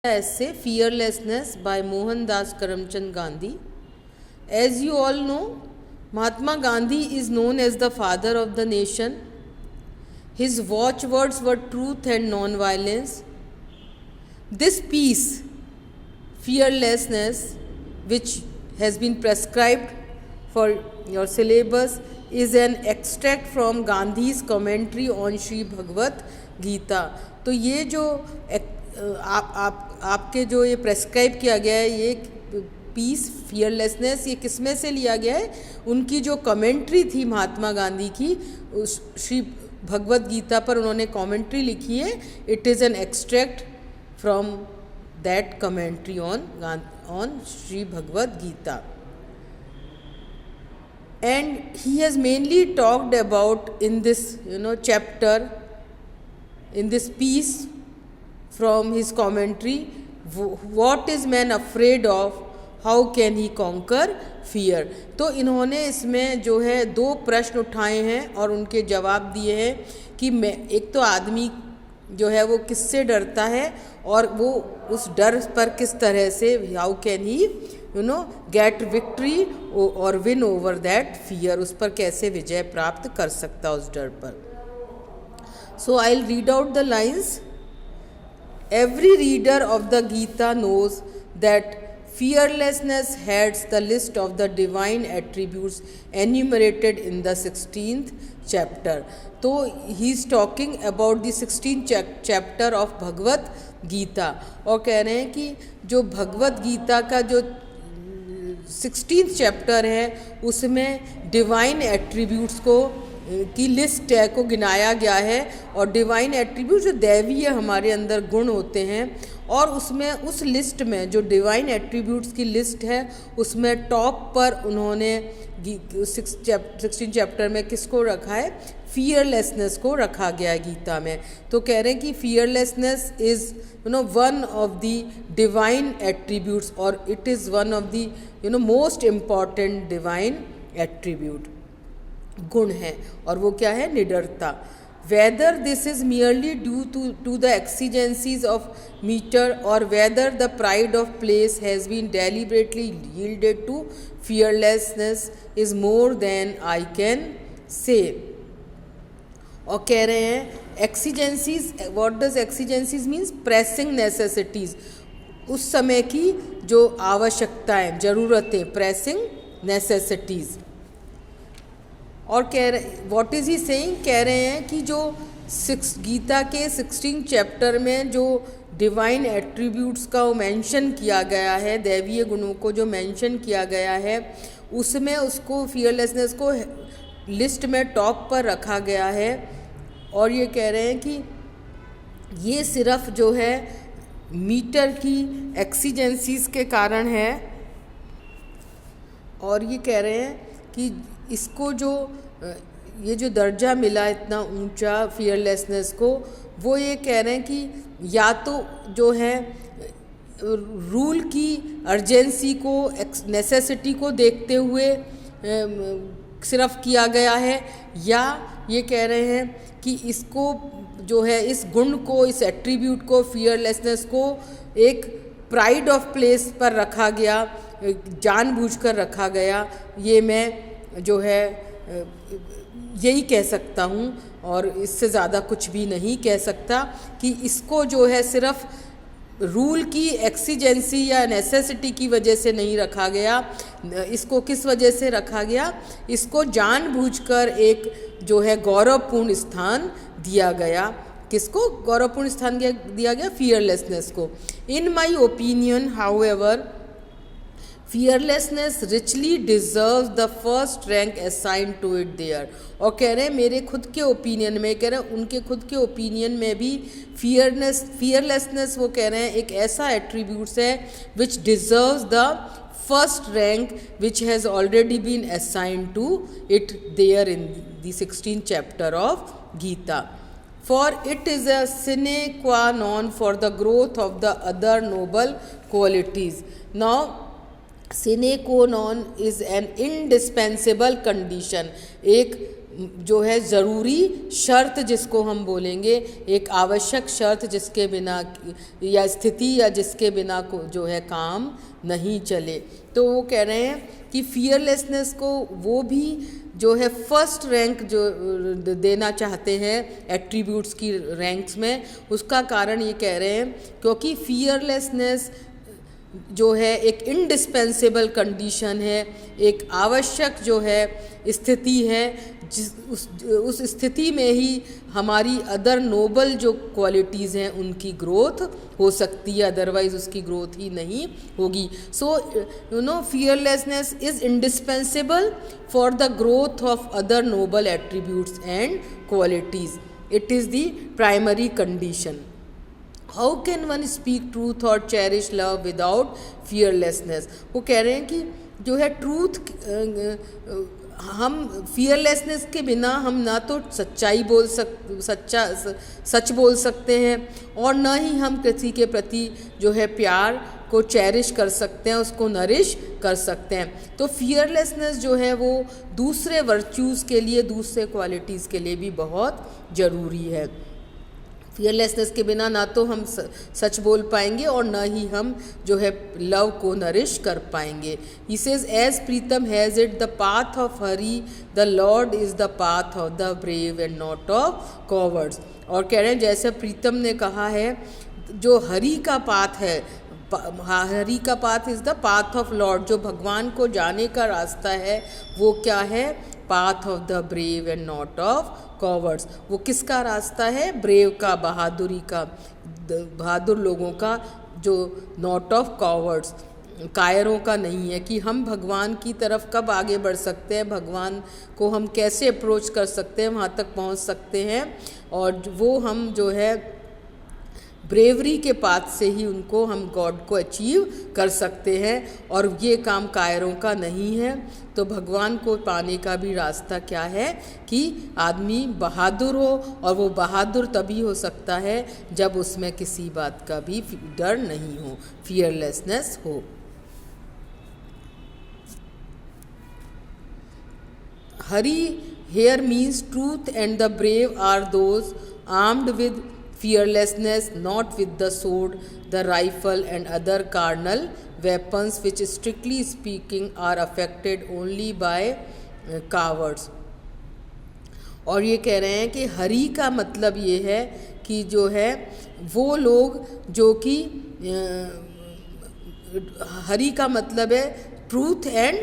Essay Fearlessness by Mohandas Karamchand Gandhi. As you all know, Mahatma Gandhi is known as the father of the nation. His watchwords were truth and non-violence. This piece, Fearlessness, which has been prescribed for your syllabus, is an extract from Gandhi's commentary on Sri Bhagavad Gita. तो ये जो आपके जो ये prescribe किया गया है, ये पीस फियरलेसनेस, ये किस में से लिया गया है? उनकी जो कमेंट्री थी महात्मा गांधी की उस श्री भगवद गीता पर उन्होंने कमेंट्री लिखी है. It is an extract from that commentary on Shri Bhagavad Gita. And he has mainly talked about in this chapter, in this piece from his commentary, what is man afraid of, how can he conquer fear. तो इन्होंने इसमें जो है 2 प्रश्न उठाए हैं और उनके जवाब दिए हैं कि मैं एक तो आदमी जो है वो किससे डरता है और वो उस डर पर किस तरह से how can he get victory और विन ओवर दैट फियर, उस पर कैसे विजय प्राप्त कर सकता उस डर पर. So I will read out the lines. Every reader of the Gita knows that fearlessness heads the list of the divine attributes enumerated in the 16th chapter. तो he is talking about the 16th chapter of Bhagavad Gita और कह रहे हैं कि जो भगवत गीता का जो 16th chapter है उसमें डिवाइन एट्रीब्यूट्स को की लिस्ट है को गिनाया गया है. और डिवाइन एट्रीब्यूट जो दैवीय हमारे अंदर गुण होते हैं और उसमें उस लिस्ट में जो डिवाइन एट्रीब्यूट्स की लिस्ट है उसमें टॉप पर उन्होंने 16 चैप्टर में किसको रखा है? फियरलेसनेस को रखा गया है गीता में. तो कह रहे हैं कि fearlessness is one of the divine attributes और it is one of the most important divine attribute गुण है. और वो क्या है? निडरता. Whether this is merely due to the exigencies of meter or whether the pride of place has been deliberately yielded to fearlessness is more than I can say. और कह रहे हैं exigencies, what does exigencies means? Pressing necessities, उस समय की जो आवश्यकताएं, ज़रूरतें, pressing necessities. और कह रहे व्हाट इज़ ही सेइंग, कह रहे हैं कि जो गीता के 16 चैप्टर में जो डिवाइन एट्रीब्यूट्स का मेंशन किया गया है, दैवीय गुणों को जो मेंशन किया गया है, उसमें उसको फियरलेसनेस को लिस्ट में टॉप पर रखा गया है. और ये कह रहे हैं कि ये सिर्फ जो है मीटर की एक्सीजेंसीज के कारण है. और ये कह रहे हैं कि इसको जो ये जो दर्जा मिला इतना ऊंचा फियरलेसनेस को, वो ये कह रहे हैं कि या तो जो है रूल की अर्जेंसी को, नेसेसिटी को देखते हुए सिर्फ किया गया है, या ये कह रहे हैं कि इसको जो है इस गुण को, इस एट्रीब्यूट को, फियरलेसनेस को एक प्राइड ऑफ प्लेस पर रखा गया, जानबूझकर रखा गया. ये मैं जो है यही कह सकता हूँ और इससे ज़्यादा कुछ भी नहीं कह सकता कि इसको जो है सिर्फ रूल की एक्सीजेंसी या नेसेसिटी की वजह से नहीं रखा गया. इसको किस वजह से रखा गया? इसको जानबूझकर एक जो है गौरवपूर्ण स्थान दिया गया. किसको गौरवपूर्ण स्थान दिया गया? फियरलेसनेस को. In my opinion however fearlessness richly deserves the first rank assigned to it there. और कह रहे हैं मेरे खुद के ओपिनियन में, कह रहे हैं उनके खुद के ओपिनियन में भी फियरलेसनेस वो कह रहे हैं एक ऐसा एट्रीब्यूट्स है which deserves the first rank which has already been assigned to it there in the 16th chapter of Gita. For it is a sine qua non for the growth of the other noble qualities. Now sine qua non is an indispensable condition. एक जो है ज़रूरी शर्त जिसको हम बोलेंगे, एक आवश्यक शर्त जिसके बिना या स्थिति या जिसके बिना को जो है काम नहीं चले। तो वो कह रहे हैं कि फियरलेसनेस को वो भी जो है फर्स्ट रैंक जो देना चाहते हैं एट्रीब्यूट्स की रैंक्स में। उसका कारण ये कह रहे हैं क्योंकि फियरलेसनेस जो है एक इंडिस्पेंसेबल कंडीशन है, एक आवश्यक जो है स्थिति है, उस स्थिति में ही हमारी अदर नोबल जो क्वालिटीज़ हैं उनकी ग्रोथ हो सकती है, अदरवाइज उसकी ग्रोथ ही नहीं होगी। So fearlessness is indispensable for the growth of other noble attributes and qualities. It is the primary condition. How can one speak truth और चेरिश लव विदाउट फियरलेसनेस। वो कह रहे हैं कि जो है ट्रूथ, हम फियरलेसनेस के बिना हम ना तो सच्चाई सच बोल सकते हैं और ना ही हम किसी के प्रति जो है प्यार को चेरिश कर सकते हैं, उसको नरिश कर सकते हैं। तो फियरलेसनेस जो है वो दूसरे वर्च्यूज़ के लिए, दूसरे क्वालिटीज़ के लिए भी बहुत ज़रूरी है। फियरलेसनेस के बिना ना तो हम सच बोल पाएंगे और ना ही हम जो है लव को नरिश कर पाएंगे। He says as Pritam has it the path of Hari, the lord is the path of the brave and not of cowards. और कह रहे हैं जैसे प्रीतम ने कहा है, जो हरी का पाथ है, हरी का path is the path of Lord, जो भगवान को जाने का रास्ता है वो क्या है, path of the brave and not of cowards. वो किसका रास्ता है, ब्रेव का, बहादुरी का, बहादुर लोगों का, जो नॉट ऑफ कॉवर्ड्स, कायरों का नहीं है। कि हम भगवान की तरफ कब आगे बढ़ सकते हैं, भगवान को हम कैसे अप्रोच कर सकते हैं, वहाँ तक पहुँच सकते हैं, और वो हम जो है ब्रेवरी के पाथ से ही उनको हम गॉड को अचीव कर सकते हैं, और ये काम कायरों का नहीं है। तो भगवान को पाने का भी रास्ता क्या है कि आदमी बहादुर हो, और वो बहादुर तभी हो सकता है जब उसमें किसी बात का भी डर नहीं हो, फियरलेसनेस हो। हरी here means truth, and the brave are those armed with fearlessness, not with the sword, the rifle and other carnal weapons which strictly speaking are affected only by cowards। और ये कह रहे हैं कि हरी का मतलब ये है कि जो है वो लोग जो कि हरी का मतलब है ट्रूथ एंड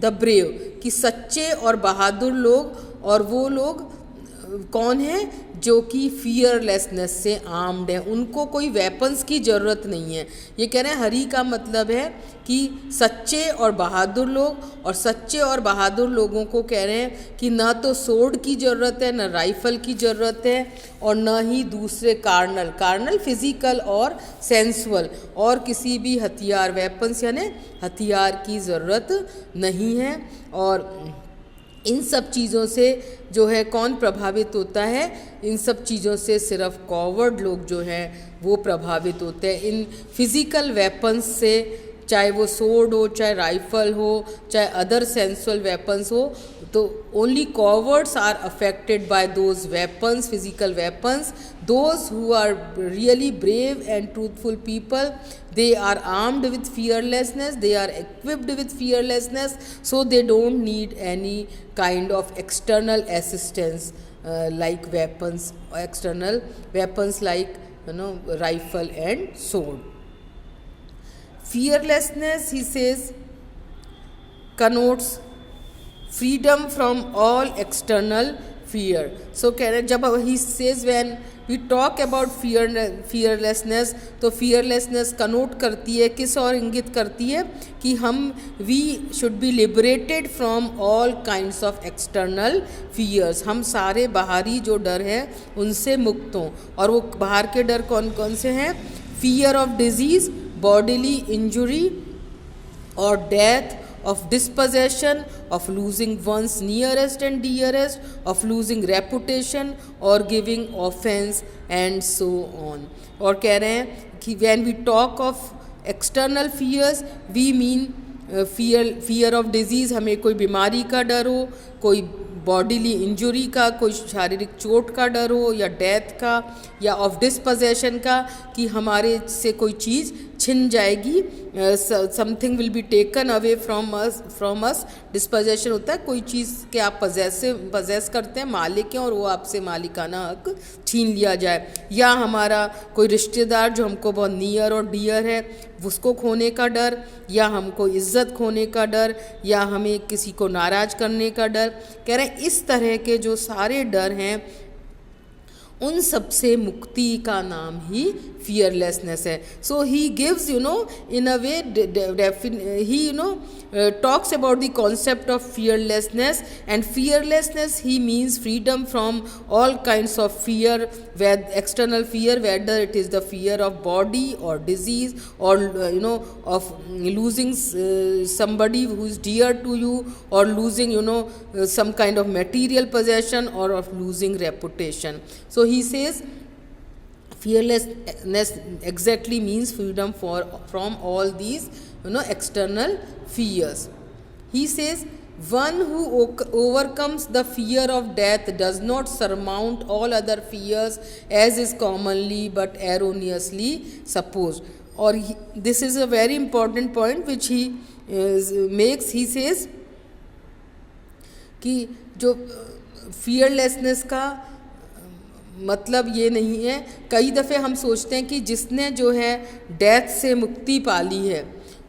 द ब्रेव, कि सच्चे और बहादुर लोग, और वो लोग कौन हैं जो कि फियरलेसनेस से आर्म्ड हैं, उनको कोई वेपन्स की ज़रूरत नहीं है। ये कह रहे हैं हरी का मतलब है कि सच्चे और बहादुर लोग, और सच्चे और बहादुर लोगों को कह रहे हैं कि ना तो सोर्ड की ज़रूरत है, ना राइफ़ल की ज़रूरत है, और ना ही दूसरे कार्नल फिज़िकल और सेंसुअल और किसी भी हथियार, वेपन्स यानी हथियार की ज़रूरत नहीं है। और इन सब चीज़ों से जो है कौन प्रभावित होता है, इन सब चीज़ों से सिर्फ कॉवर्ड लोग जो हैं वो प्रभावित होते हैं। इन फिज़िकल वेपन्स से, चाहे वो सोर्ड हो, चाहे राइफ़ल हो, चाहे अदर सेंसुअल वेपन्स हो, तो only cowards are affected by those weapons, physical weapons. Those who are really brave and truthful people, they are armed with fearlessness, they are equipped with fearlessness, so they don't need any kind of external assistance like weapons, external weapons like rifle and sword. Fearlessness, he says, connotes freedom from all external fear. So जब he says when we talk about fearlessness, तो fearlessness Connaught करती है किस और इंगित करती है कि हम we should be liberated from all kinds of external fears, हम सारे बाहरी जो डर हैं उनसे मुक्त हों। और वो बाहर के डर कौन कौन से हैं, fear of disease, bodily injury or death, of dispossession, of losing one's nearest and dearest, of losing reputation or giving offense and so on। और कह रहे हैं कि when we talk of external fears, we mean fear of disease, हमें कोई बीमारी का डर हो, कोई बॉडीली इंजुरी का, कोई शारीरिक चोट का डर हो, या डेथ का, या ऑफ डिस्पोजेशन का, कि हमारे से कोई चीज़ छिन जाएगी, something will be taken away from us. Disposition होता है कोई चीज़ के आप पजेस करते हैं, मालिक हैं, और वो आपसे मालिकाना हक छीन लिया जाए। या हमारा कोई रिश्तेदार जो हमको बहुत नियर और डियर है, उसको खोने का डर, या हमको इज्जत खोने का डर, या हमें किसी को नाराज़ करने का डर। कह रहे हैं इस तरह के जो सारे डर हैं, उन सब से मुक्ति का नाम ही फियरलेसनेस है। So he gives in a way he talks about the concept of fearlessness, and fearlessness he means freedom from all kinds of fear, external fear, whether it is the fear of body or disease, or of losing somebody who is dear to you, or losing some kind of material possession, or of losing reputation. So he says fearlessness exactly means freedom from all these external fears. He says one who overcomes the fear of death does not surmount all other fears as is commonly but erroneously supposed. Or this is a very important point which he makes. He says कि जो fearlessness का मतलब ये नहीं है, कई दफ़े हम सोचते हैं कि जिसने जो है डेथ से मुक्ति पा ली है,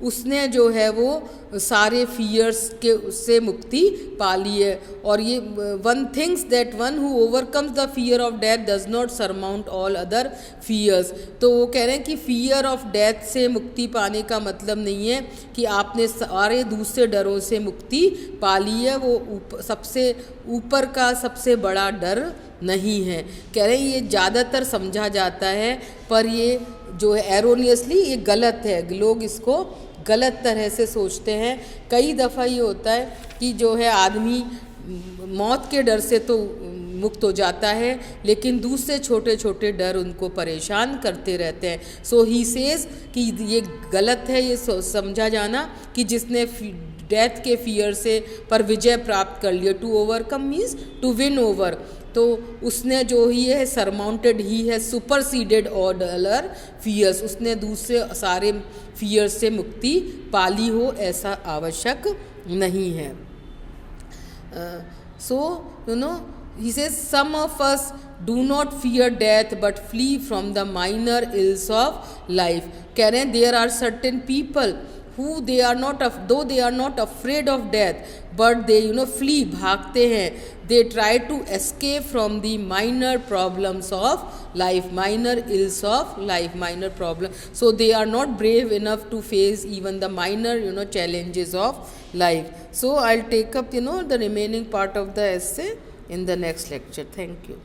उसने जो है वो सारे फियर्स के उससे मुक्ति पा ली है। और ये one things that one who overcomes the fear of death does not surmount all other fears. तो वो कह रहे हैं कि फियर ऑफ डेथ से मुक्ति पाने का मतलब नहीं है कि आपने सारे दूसरे डरों से मुक्ति पा ली है, वो सबसे ऊपर का सबसे बड़ा डर नहीं है। कह रहे हैं ये ज़्यादातर समझा जाता है, पर ये जो है एरोनियसली ये गलत है, लोग इसको गलत तरह से सोचते हैं। कई दफ़ा ये होता है कि जो है आदमी मौत के डर से तो मुक्त हो जाता है, लेकिन दूसरे छोटे छोटे डर उनको परेशान करते रहते हैं। सो ही सेज कि ये गलत है ये समझा जाना कि जिसने डेथ के फियर से पर विजय प्राप्त कर लिया, to overcome means to win over, तो उसने जो ही है सरमाउंटेड ही है सुपरसीडेड ऑल अदर फियर्स, उसने दूसरे सारे फियर्स से मुक्ति पाली हो, ऐसा आवश्यक नहीं है। सो he says some of us do not fear death but flee from the minor ills of life. कह रहे हैं there are certain people who they are not though they are not afraid of death but they flee, भागते हैं, they try to escape from the minor problems of life, minor ills of life, minor problem, so they are not brave enough to face even the minor challenges of life. So I'll take up the remaining part of the essay in the next lecture. Thank you.